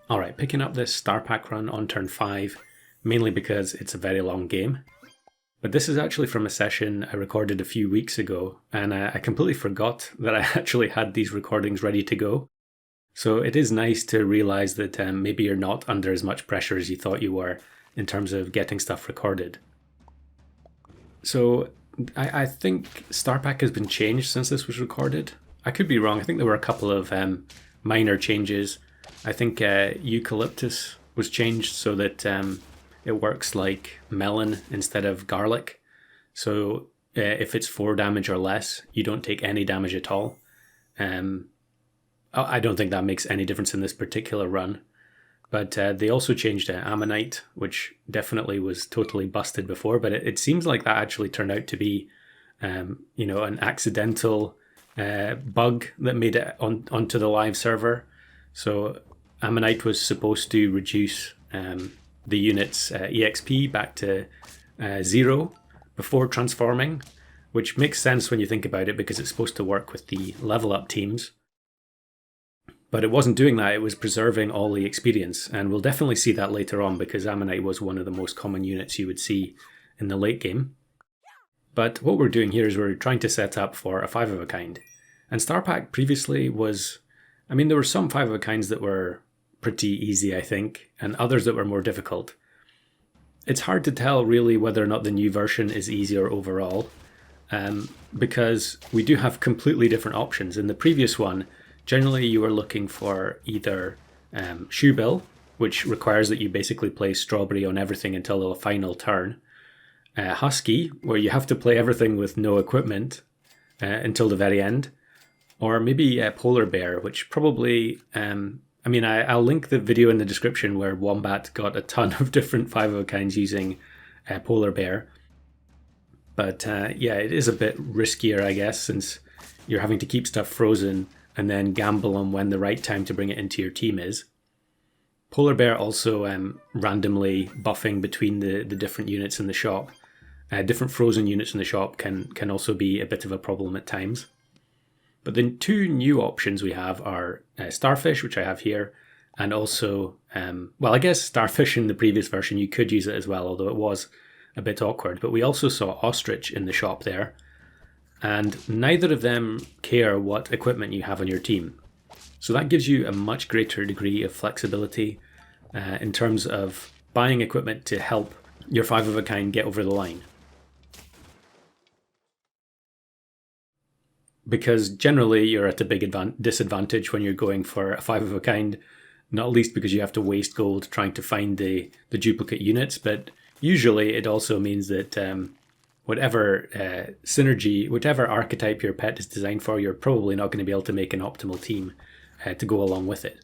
Alright, picking up this Star Pack run on turn 5, mainly because it's a very long game. But this is actually from a session I recorded a few weeks ago, and I completely forgot that I actually had these recordings ready to go. So it is nice to realise that maybe you're not under as much pressure as you thought you were in terms of getting stuff recorded. So I think Star Pack has been changed since this was recorded. I could be wrong. I think there were a couple of minor changes. I think Eucalyptus was changed so that it works like melon instead of garlic. So if it's 4 damage or less, you don't take any damage at all. I don't think that makes any difference in this particular run. But they also changed Ammonite, which definitely was totally busted before. But it seems like that actually turned out to be, an accidental bug that made it onto the live server. So Ammonite was supposed to reduce the unit's EXP back to 0 before transforming, which makes sense when you think about it because it's supposed to work with the level up teams. But it wasn't doing that, it was preserving all the experience, and we'll definitely see that later on because Ammonite was one of the most common units you would see in the late game. But what we're doing here is we're trying to set up for a 5 of a kind. And Star Pack previously was, there were some 5 of a kinds that were pretty easy, I think, and others that were more difficult. It's hard to tell really whether or not the new version is easier overall, because we do have completely different options. In the previous one, generally you were looking for either Shoebill, which requires that you basically play Strawberry on everything until the final turn, Husky, where you have to play everything with no equipment until the very end, or maybe Polar Bear, which probably... I'll link the video in the description where Wombat got a ton of different 5 of a kinds using Polar Bear. But it is a bit riskier, I guess, since you're having to keep stuff frozen and then gamble on when the right time to bring it into your team is. Polar Bear also randomly buffing between the different units in the shop. Different frozen units in the shop can also be a bit of a problem at times. But the 2 new options we have are Starfish, which I have here, and also, I guess Starfish in the previous version, you could use it as well, although it was a bit awkward. But we also saw Ostrich in the shop there, and neither of them care what equipment you have on your team. So that gives you a much greater degree of flexibility in terms of buying equipment to help your 5 of a kind get over the line. Because generally you're at a big disadvantage when you're going for a 5 of a kind, not least because you have to waste gold trying to find the duplicate units, but usually it also means that whatever synergy, whatever archetype your pet is designed for, you're probably not going to be able to make an optimal team to go along with it.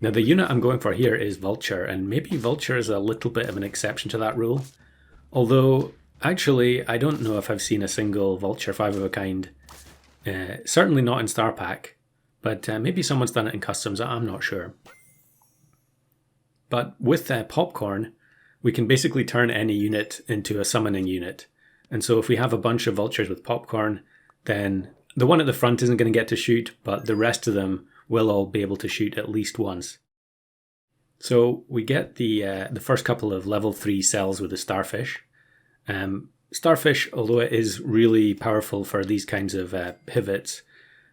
Now the unit I'm going for here is Vulture, and maybe Vulture is a little bit of an exception to that rule. Although, actually, I don't know if I've seen a single Vulture 5 of a kind. Certainly not in Star Pack, but maybe someone's done it in customs, I'm not sure. But with Popcorn, we can basically turn any unit into a summoning unit. And so if we have a bunch of Vultures with Popcorn, then the one at the front isn't going to get to shoot, but the rest of them will all be able to shoot at least once. So we get the first couple of level 3 cells with the Starfish. Starfish, although it is really powerful for these kinds of pivots,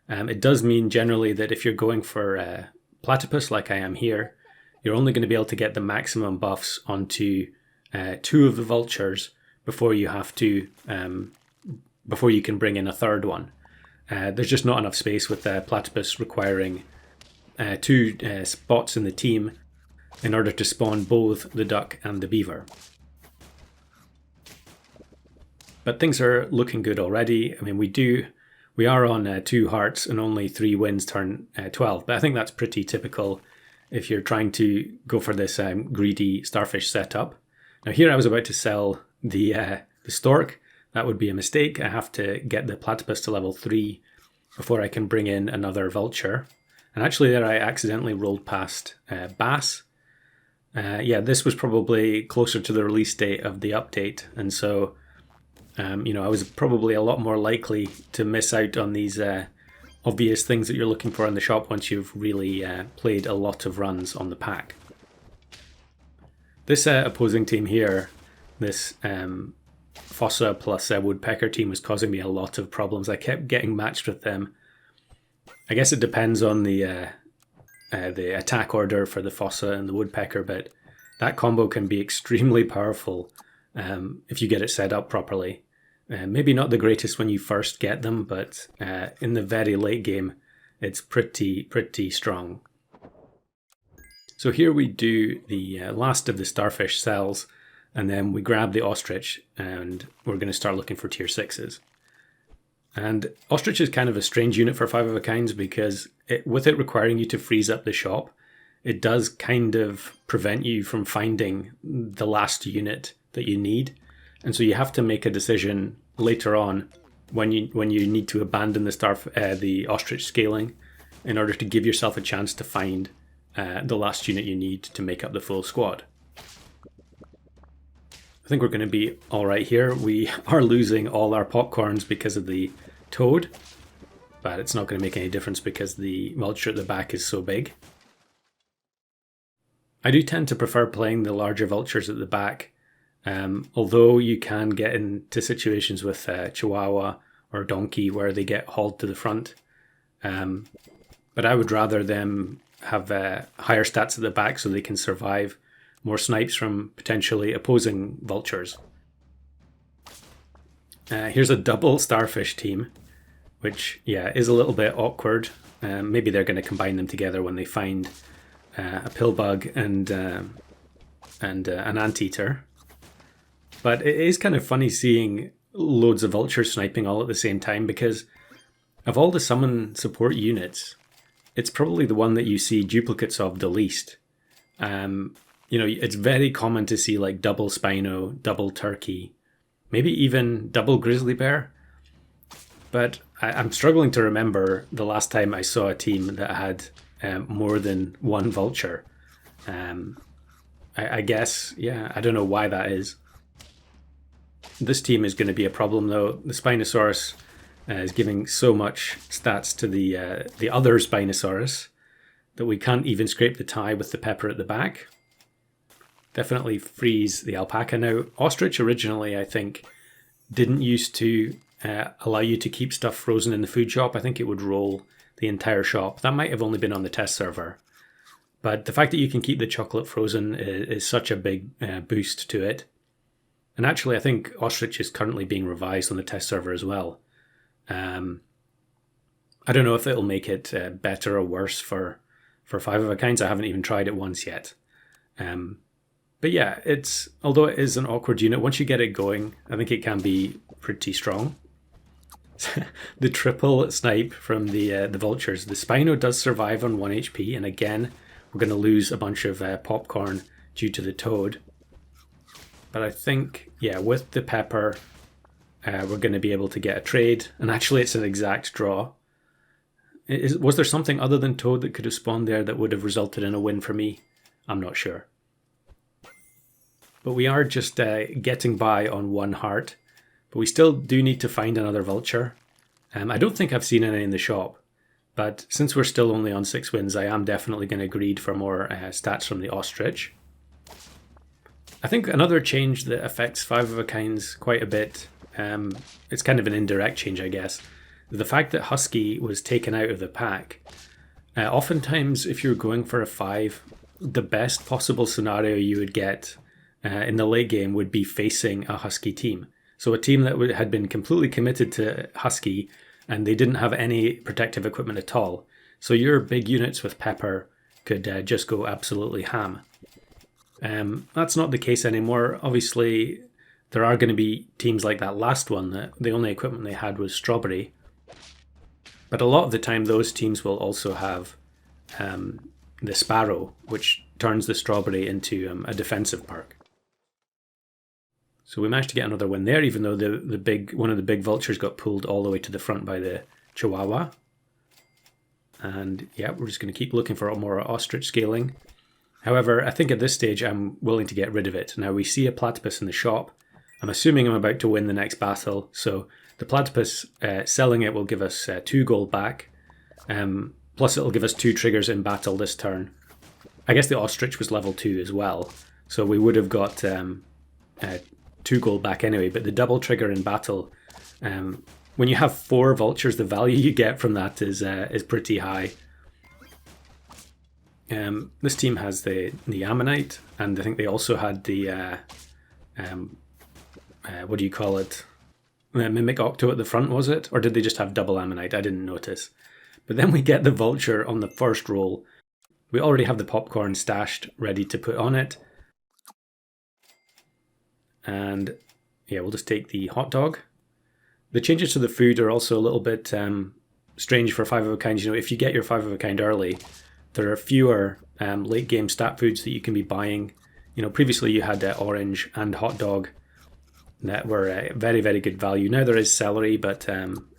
it does mean generally that if you're going for Platypus like I am here, you're only going to be able to get the maximum buffs onto 2 of the Vultures before you have to, before you can bring in a third one. There's just not enough space with Platypus requiring 2 spots in the team in order to spawn both the duck and the beaver. But things are looking good already. We are on 2 hearts and only 3 wins turn 12, but I think that's pretty typical if you're trying to go for this greedy Starfish setup. Now here I was about to sell the Stork. That would be a mistake. I have to get the Platypus to level 3 before I can bring in another Vulture. And actually there I accidentally rolled past Bass. This was probably closer to the release date of the update, and so I was probably a lot more likely to miss out on these obvious things that you're looking for in the shop once you've really played a lot of runs on the pack. This opposing team here, this Fossa plus Woodpecker team, was causing me a lot of problems. I kept getting matched with them. I guess it depends on the attack order for the Fossa and the Woodpecker, but that combo can be extremely powerful if you get it set up properly. Maybe not the greatest when you first get them, but in the very late game, it's pretty strong. So here we do the last of the starfish cells, and then we grab the ostrich, and we're going to start looking for tier 6s. And ostrich is kind of a strange unit for 5 of a kinds because with it requiring you to freeze up the shop, it does kind of prevent you from finding the last unit that you need. And so you have to make a decision later on when you need to abandon the ostrich scaling in order to give yourself a chance to find the last unit you need to make up the full squad. I think we're going to be all right here. We are losing all our popcorns because of the toad, but it's not going to make any difference because the vulture at the back is so big. I do tend to prefer playing the larger vultures at the back, although you can get into situations with Chihuahua or Donkey where they get hauled to the front. But I would rather them have higher stats at the back so they can survive more snipes from potentially opposing vultures. Here's a double starfish team, which is a little bit awkward. Maybe they're going to combine them together when they find a pillbug and an anteater. But it is kind of funny seeing loads of vultures sniping all at the same time because of all the summon support units, it's probably the one that you see duplicates of the least. It's very common to see like double Spino, double Turkey, maybe even double Grizzly Bear. But I'm struggling to remember the last time I saw a team that had more than one vulture. I guess, I don't know why that is. This team is going to be a problem though. The Spinosaurus is giving so much stats to the other Spinosaurus that we can't even scrape the tie with the pepper at the back. Definitely freeze the alpaca now. Ostrich originally, I think, didn't used to allow you to keep stuff frozen in the food shop. I think it would roll the entire shop. That might have only been on the test server. But the fact that you can keep the chocolate frozen is such a big boost to it. And actually, I think Ostrich is currently being revised on the test server as well. I don't know if it'll make it better or worse for 5 of a kinds. I haven't even tried it once yet. But yeah, although it is an awkward unit, once you get it going, I think it can be pretty strong. The triple snipe from the vultures. The Spino does survive on 1 HP, and again, we're going to lose a bunch of popcorn due to the toad. But I think, with the pepper, we're going to be able to get a trade. And actually, it's an exact draw. Was there something other than toad that could have spawned there that would have resulted in a win for me? I'm not sure. But we are just getting by on 1 heart. But we still do need to find another vulture. I don't think I've seen any in the shop. But since we're still only on 6 wins, I am definitely going to greed for more stats from the ostrich. I think another change that affects 5 of a kinds quite a bit, it's kind of an indirect change, I guess. The fact that Husky was taken out of the pack. Oftentimes, if you're going for a 5, the best possible scenario you would get in the late game would be facing a Husky team. So a team that had been completely committed to Husky and they didn't have any protective equipment at all. So your big units with pepper could just go absolutely ham. That's not the case anymore. Obviously, there are going to be teams like that last one that the only equipment they had was strawberry. But a lot of the time, those teams will also have the sparrow, which turns the strawberry into a defensive perk. So we managed to get another win there, even though one of the big vultures got pulled all the way to the front by the Chihuahua. And we're just going to keep looking for more ostrich scaling. However, I think at this stage I'm willing to get rid of it. Now we see a platypus in the shop. I'm assuming I'm about to win the next battle, so the platypus selling it will give us 2 gold back. Plus it'll give us 2 triggers in battle this turn. I guess the ostrich was level 2 as well, so we would have got 2 gold back anyway, but the double trigger in battle, when you have 4 vultures, the value you get from that is pretty high. This team has the ammonite, and I think they also had the what do you call it? Mimic Octo at the front, was it? Or did they just have double ammonite? I didn't notice. But then we get the vulture on the first roll. We already have the popcorn stashed, ready to put on it. And yeah, we'll just take the hot dog. The changes to the food are also a little bit strange for 5 of a kind. You know, if you get your 5 of a kind early, there are fewer late game stat foods that you can be buying. You know, previously you had orange and hot dog that were very, very good value. Now there is celery, but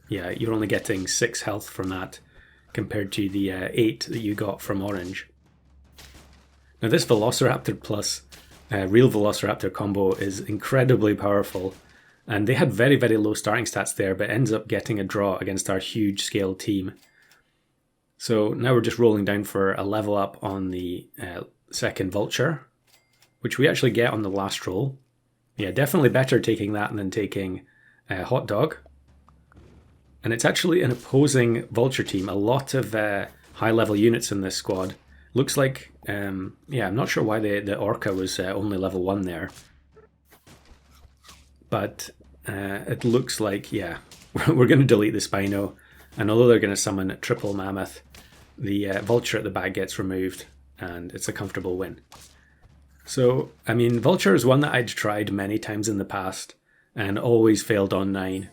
yeah, you're only getting 6 health from that compared to the 8 that you got from orange. Now this Velociraptor plus real Velociraptor combo is incredibly powerful, and they had very, very low starting stats there, but ends up getting a draw against our huge scale team. So now we're just rolling down for a level up on the second Vulture, which we actually get on the last roll. Yeah, definitely better taking that than taking Hot Dog. And it's actually an opposing Vulture team. A lot of high-level units in this squad. Looks like, yeah, I'm not sure why the Orca was only level 1 there. But it looks like, yeah, we're going to delete the Spino. And although they're going to summon a triple Mammoth, the Vulture at the back gets removed, and it's a comfortable win. So, I mean, Vulture is one that I'd tried many times in the past, and always failed on 9.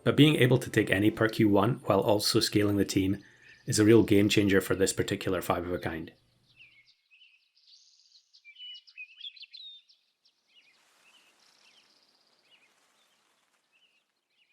But being able to take any perk you want while also scaling the team is a real game changer for this particular 5 of a kind.